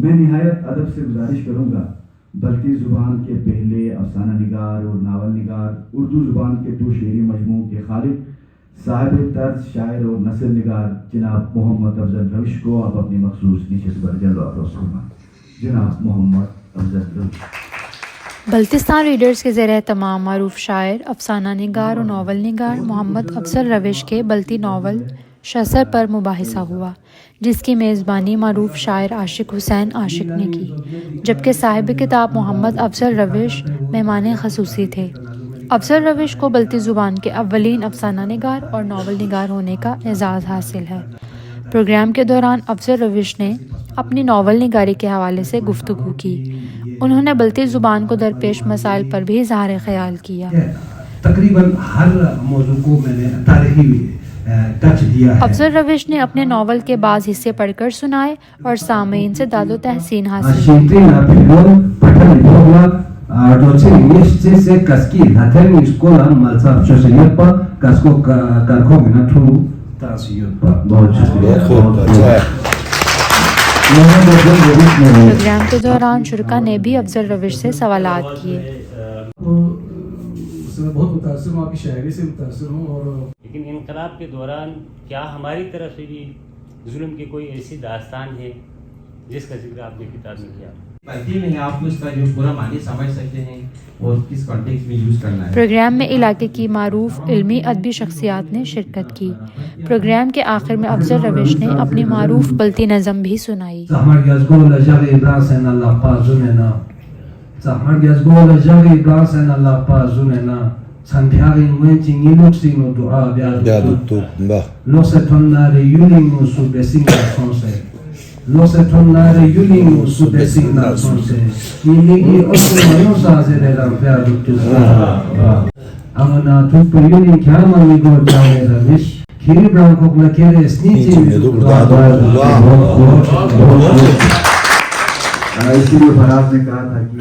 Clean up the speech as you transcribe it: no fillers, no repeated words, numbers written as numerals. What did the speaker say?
میں نہایت ادب سے گزارش کروں گا بلتی زبان کے پہلے افسانہ نگار اور ناول نگار، اردو زبان کے 2 شعری مجموعوں کے خالق، صاحب طرز شاعر اور نثر نگار جناب محمد افضل روش کو آپ اپنی مخصوص نشست پر جلوہ افروز فرمائیں۔ جناب محمد افضل روش۔ بلتستان ریڈرز کے زیر اہتمام معروف شاعر، افسانہ نگار اور ناول نگار محمد افضل روش کے بلتی ناول شسر پر مباحثہ ہوا، جس کی میزبانی معروف شاعر عاشق حسین عاشق نے کی، جبکہ صاحب کتاب محمد افضل روش مہمان خصوصی تھے۔ افضل روش کو بلتی زبان کے اولین افسانہ نگار اور ناول نگار ہونے کا اعزاز حاصل ہے۔ پروگرام کے دوران افضل روش نے اپنی ناول نگاری کے حوالے سے گفتگو کی۔ انہوں نے بلتی زبان کو درپیش مسائل پر بھی اظہار خیال کیا۔ تقریباً ہر موضوع کو میں نے تاریخی ٹچ دیا ہے۔ افضل روش نے اپنے ناول کے بعض حصے پڑھ کر سنائے اور سامعین سے داد و تحسین حاصل کی۔ پروگرام کے دوران شرکا نے بھی افضل روش سے سوالات کیے۔ بہت متاثر ہوں، آپ کی شاعری سے متاثر ہوں، اور لیکن انقلاب کے دوران کیا ہماری طرف سے بھی ظلم کی کوئی ایسی داستان ہے جس کا ذکر آپ نے کتاب میں کیا؟ بلتی میں آپ اس کا جو پورا معنی سمجھ سکتے ہیں اور کس کانٹیکس میں یوز کرنا ہے۔ پروگرام میں علاقے کی معروف علمی ادبی شخصیات نے شرکت کی۔ پروگرام کے آخر میں افضل روش نے اپنی معروف بلتی نظم بھی سنائی۔ Lo se tornare Yuling su designazione, i ligi otto non sa se era ferro tu. Amana tu per Yuling chiama mi go già da wish. Kiri branco na kire sniti. اسی لیے فرات نے کہا تھا کہ